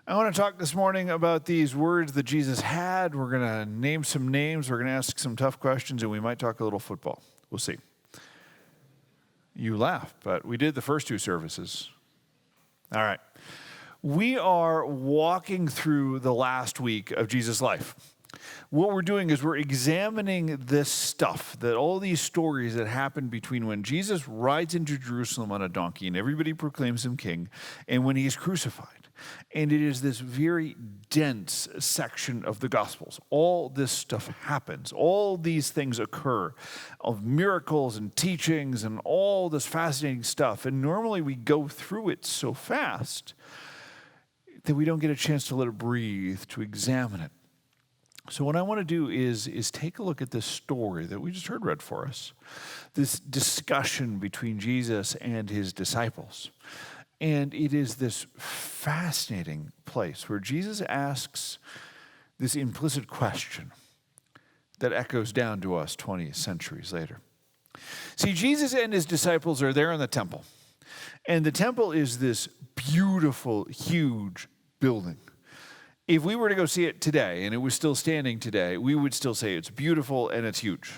I want to talk this morning about these words that Jesus had. We're going to name some names. We're going to ask some tough questions, and we might talk a little football. We'll see. You laugh, but we did the first two services. All right. We are walking through the last week of Jesus' life. What we're doing is we're examining this stuff, that all these stories that happened between when Jesus rides into Jerusalem on a donkey and everybody proclaims him king, and when he's crucified. And it is this very dense section of the Gospels. All this stuff happens. All these things occur of miracles and teachings and all this fascinating stuff. And normally we go through it so fast that we don't get a chance to let it breathe, to examine it. So what I want to do is take a look at this story that we just heard read for us, this discussion between Jesus and his disciples. And it is this fascinating place where Jesus asks this implicit question that echoes down to us 20 centuries later. See, Jesus and his disciples are there in the temple. And the temple is this beautiful, huge building. If we were to go see it today, and it was still standing today, we would still say it's beautiful and it's huge.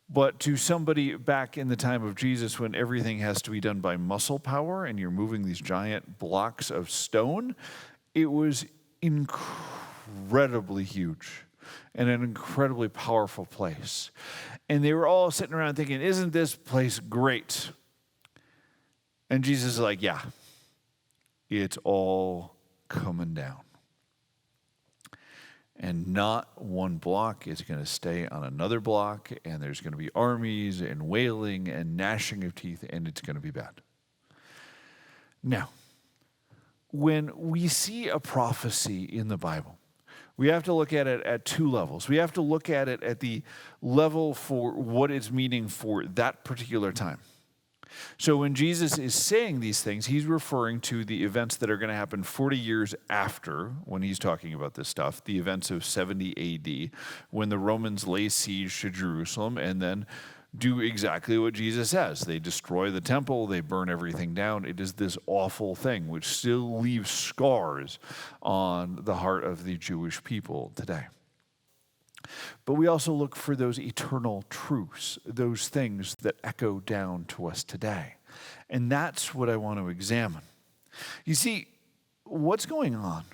But to somebody back in the time of Jesus, when everything has to be done by muscle power and you're moving these giant blocks of stone, it was incredibly huge and an incredibly powerful place. And they were all sitting around thinking, isn't this place great? And Jesus is like, yeah, it's all coming down. And not one block is going to stay on another block, and there's going to be armies and wailing and gnashing of teeth, and it's going to be bad. Now, when we see a prophecy in the Bible, we have to look at it at two levels. We have to look at it at the level for what it's meaning for that particular time. So when Jesus is saying these things, he's referring to the events that are going to happen 40 years after, when he's talking about this stuff, the events of 70 AD, when the Romans lay siege to Jerusalem and then do exactly what Jesus says. They destroy the temple, they burn everything down. It is this awful thing which still leaves scars on the heart of the Jewish people today. But we also look for those eternal truths, those things that echo down to us today. And that's what I want to examine. You see, what's going on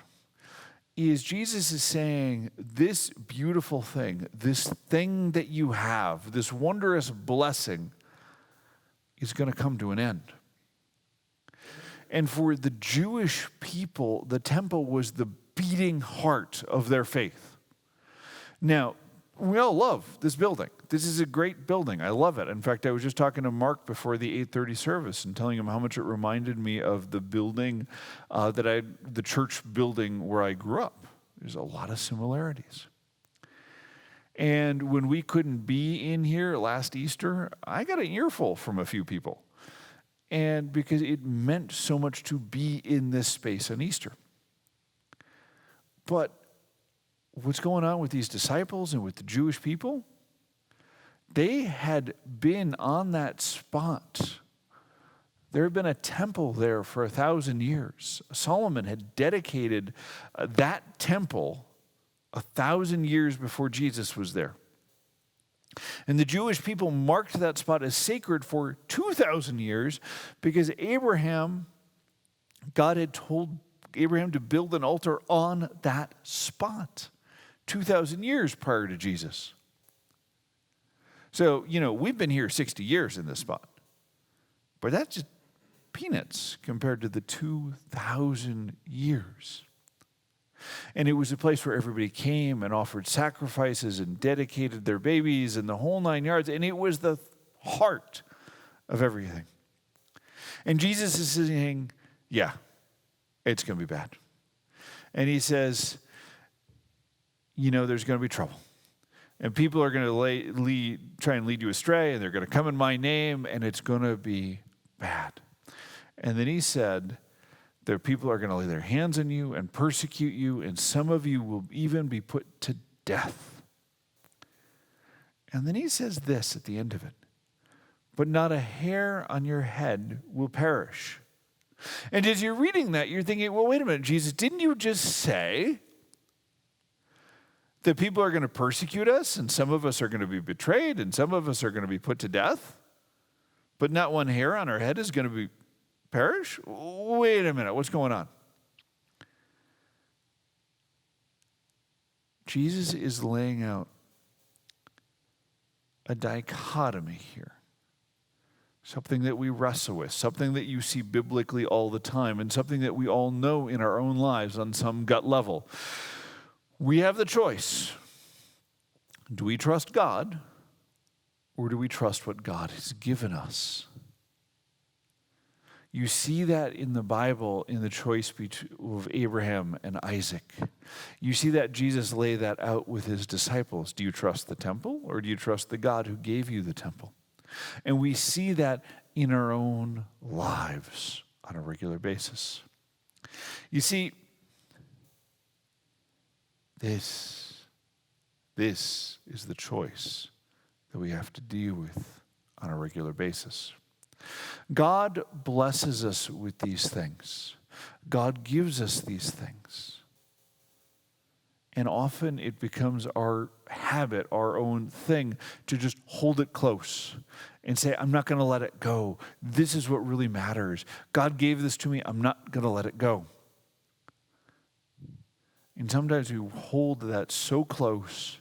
is Jesus is saying this beautiful thing, this thing that you have, this wondrous blessing is going to come to an end. And for the Jewish people, the temple was the beating heart of their faith. Now, we all love this building. This is a great building. I love it. In fact, I was just talking to Mark before the 8:30 service and telling him how much it reminded me of the building the church building where I grew up. There's a lot of similarities. And when we couldn't be in here last Easter, I got an earful from a few people. And because it meant so much to be in this space on Easter. But what's going on with these disciples and with the Jewish people? They had been on that spot. There had been a temple there for 1,000 years. Solomon had dedicated that temple 1,000 years before Jesus was there. And the Jewish people marked that spot as sacred for 2,000 years because God had told Abraham to build an altar on that spot 2,000 years prior to Jesus. So, we've been here 60 years in this spot. But that's just peanuts compared to the 2,000 years. And it was a place where everybody came and offered sacrifices and dedicated their babies and the whole 9 yards. And it was the heart of everything. And Jesus is saying, yeah, it's going to be bad. And he says, there's going to be trouble. And people are going to try and lead you astray, and they're going to come in my name, and it's going to be bad. And then he said, their people are going to lay their hands on you and persecute you, and some of you will even be put to death. And then he says this at the end of it, but not a hair on your head will perish. And as you're reading that, you're thinking, well, wait a minute, Jesus, didn't you just say that people are going to persecute us, and some of us are going to be betrayed, and some of us are going to be put to death, but not one hair on our head is going to perish? Wait a minute, what's going on? Jesus is laying out a dichotomy here. Something that we wrestle with, something that you see biblically all the time, and something that we all know in our own lives on some gut level. We have the choice. Do we trust God, or do we trust what God has given us? You see that in the Bible in the choice of Abraham and Isaac. You see that Jesus lay that out with his disciples. Do you trust the temple, or do you trust the God who gave you the temple? And we see that in our own lives on a regular basis. You see, this is the choice that we have to deal with on a regular basis. God blesses us with these things. God gives us these things. And often it becomes our habit, our own thing, to just hold it close and say, I'm not going to let it go. This is what really matters. God gave this to me. I'm not going to let it go. And sometimes we hold that so close,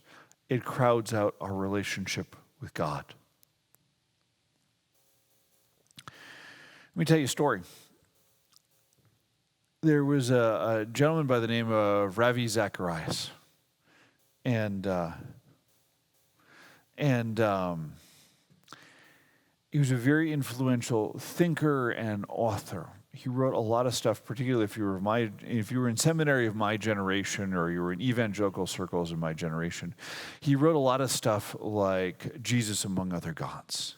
it crowds out our relationship with God. Let me tell you a story. There was a gentleman by the name of Ravi Zacharias. And he was a very influential thinker and author. He wrote a lot of stuff, particularly if you were in seminary of my generation, or you were in evangelical circles of my generation. He wrote a lot of stuff like Jesus Among Other Gods.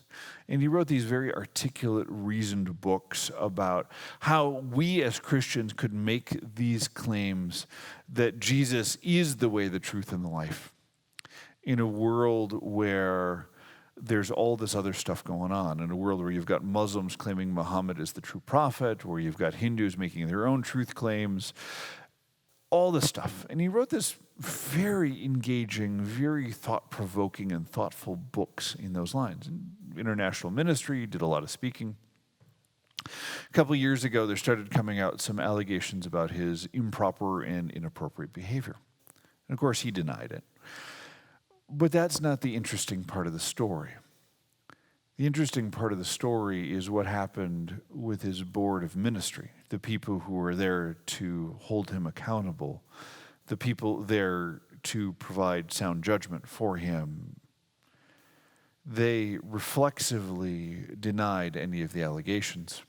And he wrote these very articulate, reasoned books about how we as Christians could make these claims that Jesus is the way, the truth, and the life in a world where there's all this other stuff going on, in a world where you've got Muslims claiming Muhammad is the true prophet, where you've got Hindus making their own truth claims, all this stuff. And he wrote this very engaging, very thought-provoking and thoughtful books in those lines. International ministry, did a lot of speaking. A couple of years ago, there started coming out some allegations about his improper and inappropriate behavior. And of course, he denied it. But that's not the interesting part of the story. The interesting part of the story is what happened with his board of ministry, the people who were there to hold him accountable, the people there to provide sound judgment for him. They reflexively denied any of the allegations.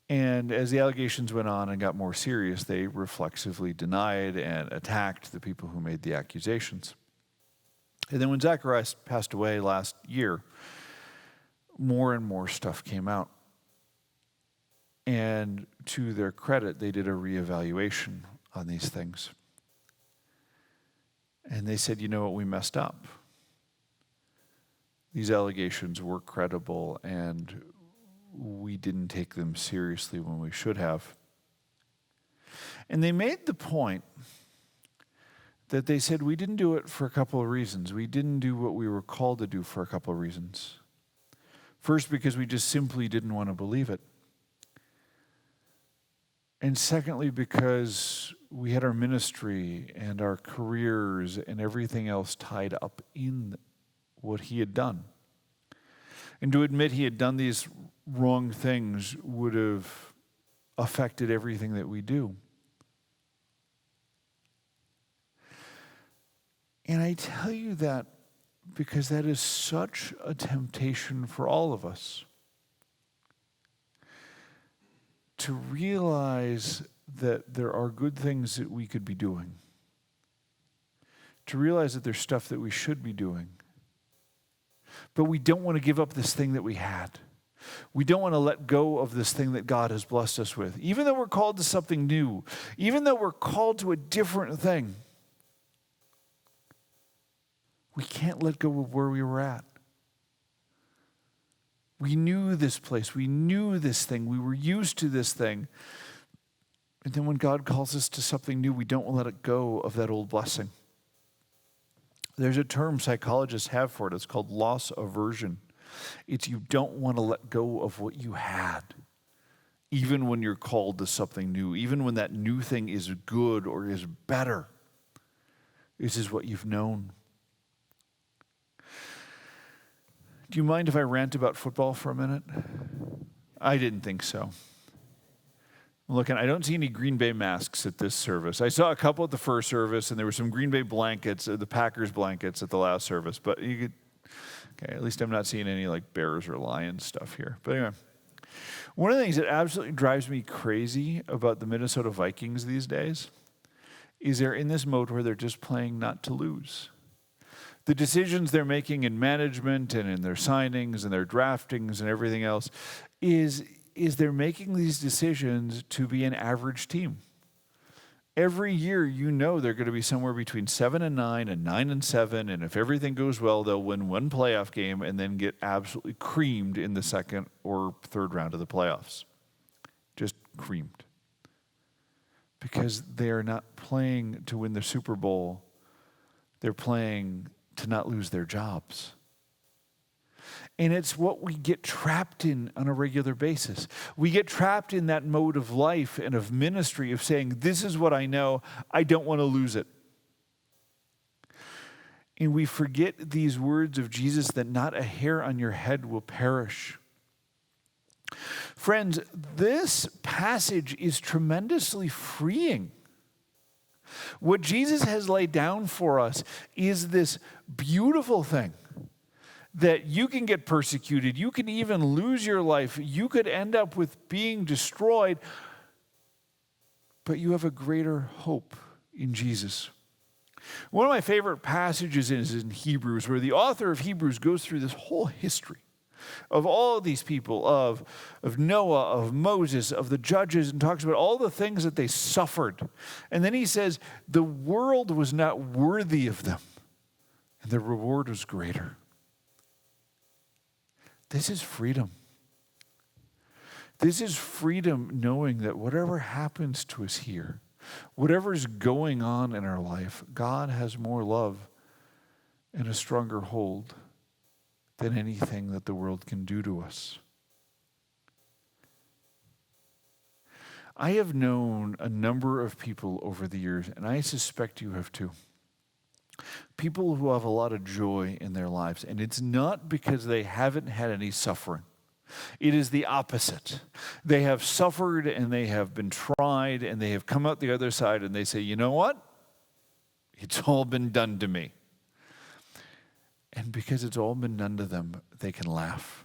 And as the allegations went on and got more serious, they reflexively denied and attacked the people who made the accusations. And then when Zacharias passed away last year, more and more stuff came out. And to their credit, they did a reevaluation on these things. And they said, you know what, we messed up. These allegations were credible, and we didn't take them seriously when we should have. And they made the point that they said we didn't do it for a couple of reasons. We didn't do what we were called to do for a couple of reasons. First, because we just simply didn't want to believe it. And secondly, because we had our ministry and our careers and everything else tied up in what he had done. And to admit he had done these wrong things would have affected everything that we do. And I tell you that because that is such a temptation for all of us. To realize that there are good things that we could be doing. To realize that there's stuff that we should be doing. But we don't want to give up this thing that we had. We don't want to let go of this thing that God has blessed us with. Even though we're called to something new, even though we're called to a different thing, we can't let go of where we were at. We knew this place. We knew this thing. We were used to this thing. And then when God calls us to something new, we don't let it go of that old blessing. There's a term psychologists have for it. It's called loss aversion. It's you don't want to let go of what you had, even when you're called to something new, even when that new thing is good or is better. This is what you've known. Do you mind if I rant about football for a minute? I didn't think so. Look, I don't see any Green Bay masks at this service. I saw a couple at the first service, and there were some Green Bay blankets, the Packers blankets at the last service. But you could, okay, at least I'm not seeing any like Bears or Lions stuff here. But anyway, one of the things that absolutely drives me crazy about the Minnesota Vikings these days is they're in this mode where they're just playing not to lose. The decisions they're making in management and in their signings and their draftings and everything else is they're making these decisions to be an average team. Every year, you know they're going to be somewhere between 7-9 and 9-7, and if everything goes well, they'll win one playoff game and then get absolutely creamed in the second or third round of the playoffs. Just creamed. Because they are not playing to win the Super Bowl. They're playing to not lose their jobs. And it's what we get trapped in on a regular basis. We get trapped in that mode of life and of ministry of saying, this is what I know, I don't want to lose it. And we forget these words of Jesus that not a hair on your head will perish. Friends, this passage is tremendously freeing. What Jesus has laid down for us is this beautiful thing. That you can get persecuted, you can even lose your life, you could end up with being destroyed, but you have a greater hope in Jesus. One of my favorite passages is in Hebrews, where the author of Hebrews goes through this whole history of all of these people, of Noah, of Moses, of the judges, and talks about all the things that they suffered. And then he says, the world was not worthy of them, and the reward was greater. This is freedom. This is freedom knowing that whatever happens to us here, whatever's going on in our life, God has more love and a stronger hold than anything that the world can do to us. I have known a number of people over the years, and I suspect you have too. People who have a lot of joy in their lives, and it's not because they haven't had any suffering. It is the opposite. They have suffered and they have been tried and they have come out the other side and they say, you know what? It's all been done to me. And because it's all been done to them, they can laugh.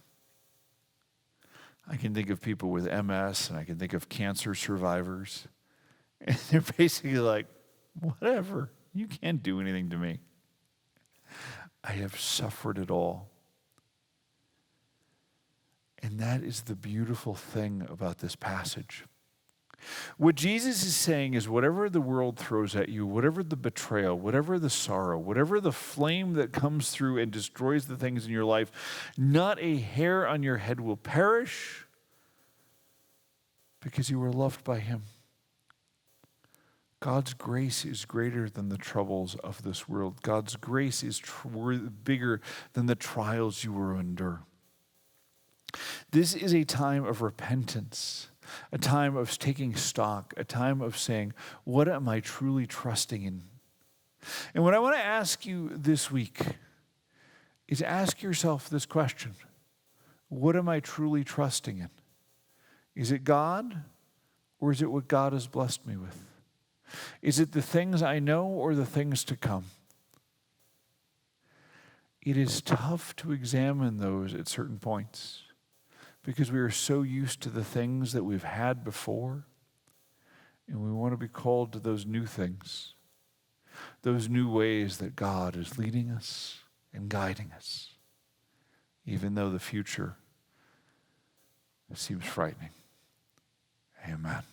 I can think of people with MS and I can think of cancer survivors. And they're basically like, whatever. You can't do anything to me. I have suffered it all. And that is the beautiful thing about this passage. What Jesus is saying is whatever the world throws at you, whatever the betrayal, whatever the sorrow, whatever the flame that comes through and destroys the things in your life, not a hair on your head will perish because you were loved by him. God's grace is greater than the troubles of this world. God's grace is bigger than the trials you will endure. This is a time of repentance, a time of taking stock, a time of saying, what am I truly trusting in? And what I want to ask you this week is ask yourself this question. What am I truly trusting in? Is it God, or is it what God has blessed me with? Is it the things I know or the things to come? It is tough to examine those at certain points because we are so used to the things that we've had before, and we want to be called to those new things, those new ways that God is leading us and guiding us, even though the future seems frightening. Amen.